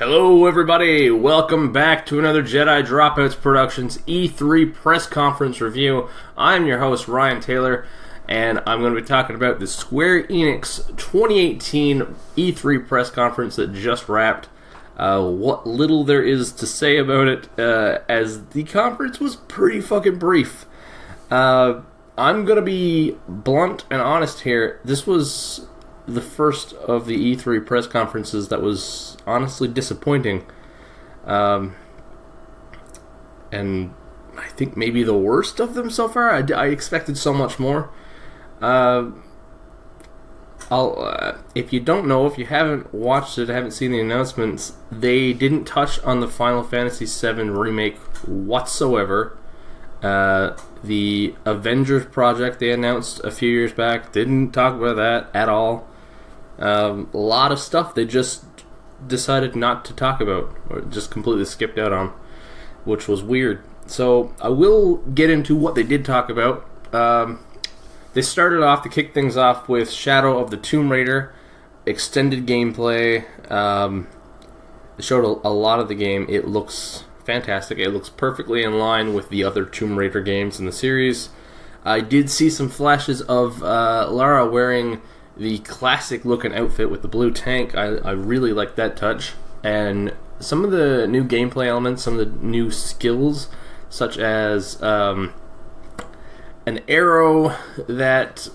Hello everybody, welcome back to another Jedi Dropouts Productions E3 press conference review. I'm your host Ryan Taylor, and I'm going to be talking about the Square Enix 2018 E3 press conference that just wrapped. What little there is to say about it, as the conference was pretty fucking brief. I'm going to be blunt and honest here. This was the first of the E3 press conferences that was honestly disappointing, and I think maybe the worst of them so far. I expected so much more. If you don't know, if you haven't watched it, haven't seen the announcements, they didn't touch on the Final Fantasy VII remake whatsoever. The Avengers project they announced a few years back, didn't talk about that at all. A lot of stuff they just decided not to talk about, or just completely skipped out on, which was weird. So I will get into what they did talk about. They started off to kick things off with Shadow of the Tomb Raider, extended gameplay. They showed a lot of the game. It looks fantastic. It looks perfectly in line with the other Tomb Raider games in the series. I did see some flashes of Lara wearing the classic looking outfit with the blue tank. I really like that touch. And some of the new gameplay elements, some of the new skills, such as an arrow that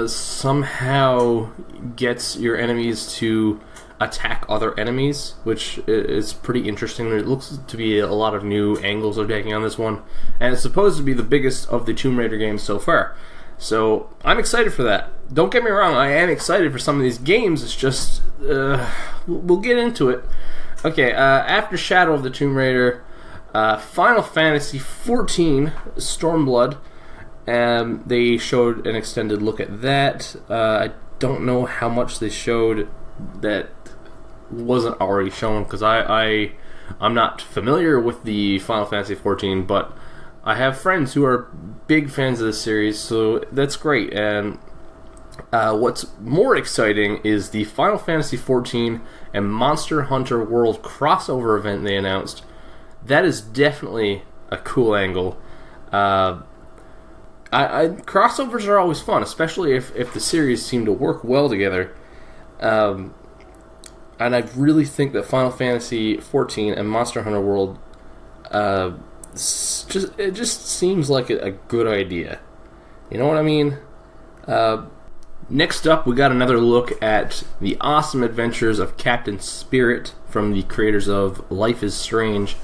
somehow gets your enemies to attack other enemies, which is pretty interesting. It looks to be a lot of new angles they're taking on this one. And it's supposed to be the biggest of the Tomb Raider games so far. So I'm excited for that. Don't get me wrong, I am excited for some of these games. It's just, we'll get into it. Okay, after Shadow of the Tomb Raider, Final Fantasy XIV Stormblood, they showed an extended look at that. I don't know how much they showed that wasn't already shown, because I'm not familiar with the Final Fantasy XIV, but I have friends who are big fans of this series, so that's great. And what's more exciting is the Final Fantasy XIV and Monster Hunter World crossover event they announced. That is definitely a cool angle. Crossovers are always fun, especially if the series seem to work well together. And I really think that Final Fantasy XIV and Monster Hunter World it just seems like a good idea. You know what I mean? Next up, we got another look at the awesome adventures of Captain Spirit from the creators of Life is Strange.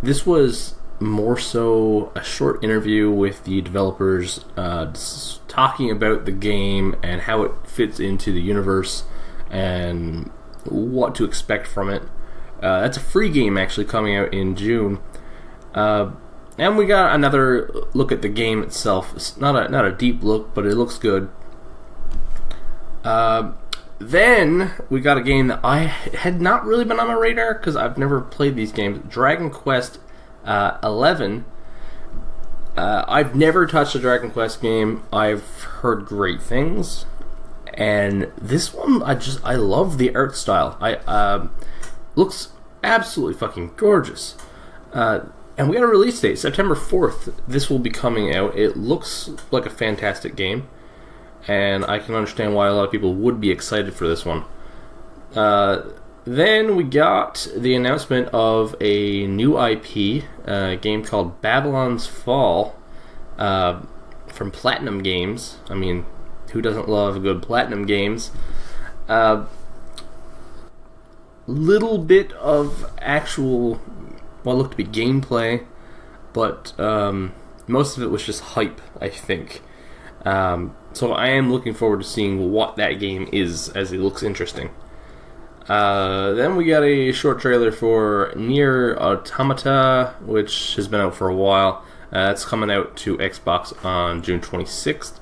This was more so a short interview with the developers, talking about the game and how it fits into the universe and what to expect from it. That's a free game actually coming out in June. And we got another look at the game itself. It's not a deep look, but it looks good. Then we got a game that I had not really been on my radar because I've never played these games. Dragon Quest 11. I've never touched a Dragon Quest game. I've heard great things, and this one I love the art style. Looks absolutely fucking gorgeous. And we got a release date, September 4th. This will be coming out. It looks like a fantastic game, and I can understand why a lot of people would be excited for this one. Then we got the announcement of a new IP, a game called Babylon's Fall, from Platinum Games. I mean, who doesn't love good Platinum games? Little bit of actual, what looked to be gameplay, but most of it was just hype, I think. So I am looking forward to seeing what that game is, as it looks interesting. Then we got a short trailer for Nier Automata, which has been out for a while. It's coming out to Xbox on June 26th.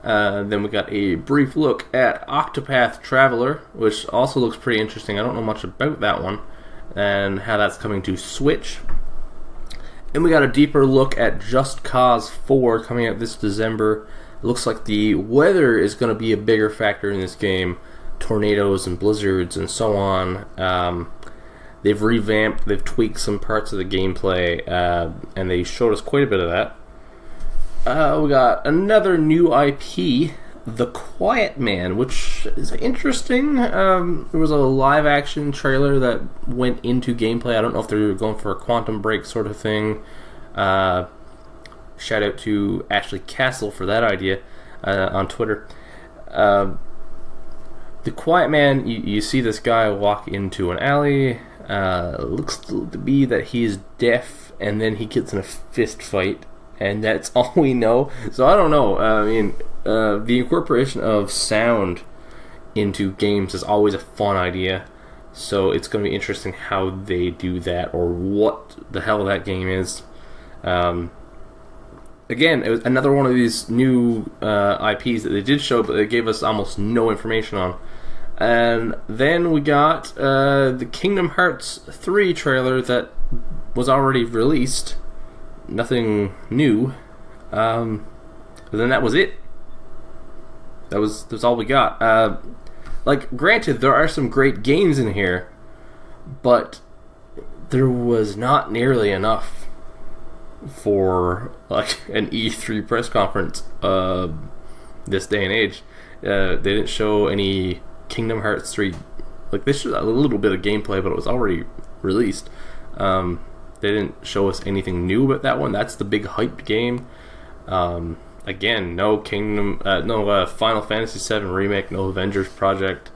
Then we got a brief look at Octopath Traveler, which also looks pretty interesting. I don't know much about that one, and how that's coming to Switch. And we got a deeper look at Just Cause 4 coming out this December. It looks like the weather is going to be a bigger factor in this game. tornadoes and blizzards and so on. They've revamped, they've tweaked some parts of the gameplay, and they showed us quite a bit of that. We got another new IP, The Quiet Man, which is interesting. There was a live-action trailer that went into gameplay. I don't know if they're going for a Quantum Break sort of thing. Shout out to Ashley Castle for that idea on Twitter. The Quiet Man, you see this guy walk into an alley. Looks to be that he is deaf, and then he gets in a fist fight, and that's all we know. So I don't know. I mean, the incorporation of sound into games is always a fun idea. So it's going to be interesting how they do that, or what the hell that game is. Again, it was another one of these new IPs that they did show, but they gave us almost no information on. And then we got the Kingdom Hearts 3 trailer that was already released. Nothing new. But then that was it. That's all we got. Granted, there are some great games in here, but there was not nearly enough for an E3 press conference this day and age. They didn't show any Kingdom Hearts 3. They showed a little bit of gameplay, but it was already released. They didn't show us anything new about that one. That's the big hyped game. Again, no Final Fantasy VII Remake, no Avengers Project.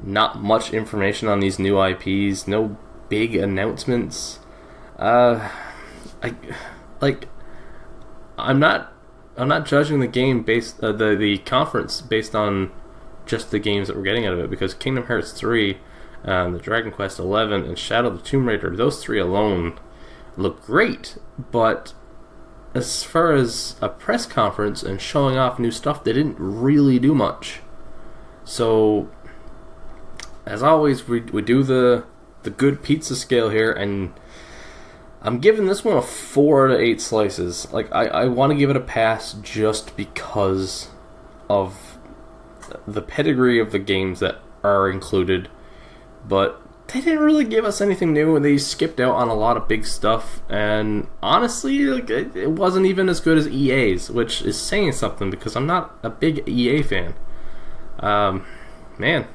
Not much information on these new IPs. No big announcements. I'm not judging the game based the conference based on just the games that we're getting out of it, because Kingdom Hearts 3, the Dragon Quest 11, and Shadow of the Tomb Raider, those three alone look great, but as far as a press conference and showing off new stuff, they didn't really do much. So, as always, we do the good pizza scale here, and I'm giving this one a 4 out of 8 slices. I want to give it a pass just because of the pedigree of the games that are included, but they didn't really give us anything new, and they skipped out on a lot of big stuff, and honestly, it wasn't even as good as EA's, which is saying something, because I'm not a big EA fan. Man,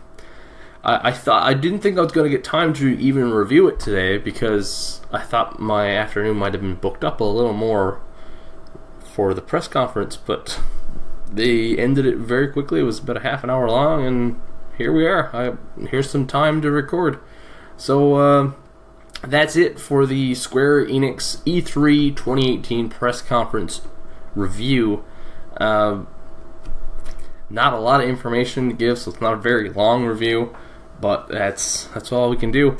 I didn't think I was going to get time to even review it today, because I thought my afternoon might have been booked up a little more for the press conference, but they ended it very quickly. It was about a half an hour long, and here we are. Here's some time to record. So that's it for the Square Enix E3 2018 press conference review. Not a lot of information to give, so it's not a very long review, but that's all we can do.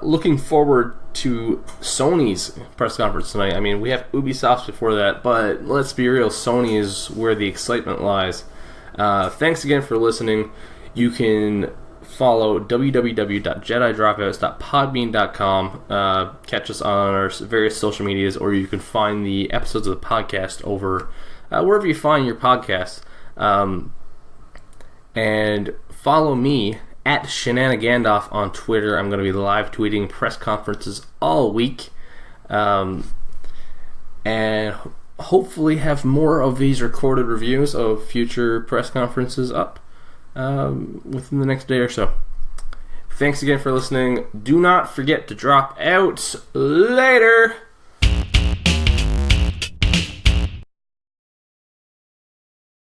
Looking forward to Sony's press conference tonight. I mean, we have Ubisoft before that, but let's be real, Sony is where the excitement lies. Thanks again for listening. You can follow www.jedidropouts.podbean.com. Catch us on our various social medias, or you can find the episodes of the podcast over wherever you find your podcasts. And follow me at Shenanigandolph on Twitter. I'm going to be live tweeting press conferences all week. And hopefully have more of these recorded reviews of future press conferences up within the next day or so. Thanks again for listening. Do not forget to drop out. Later!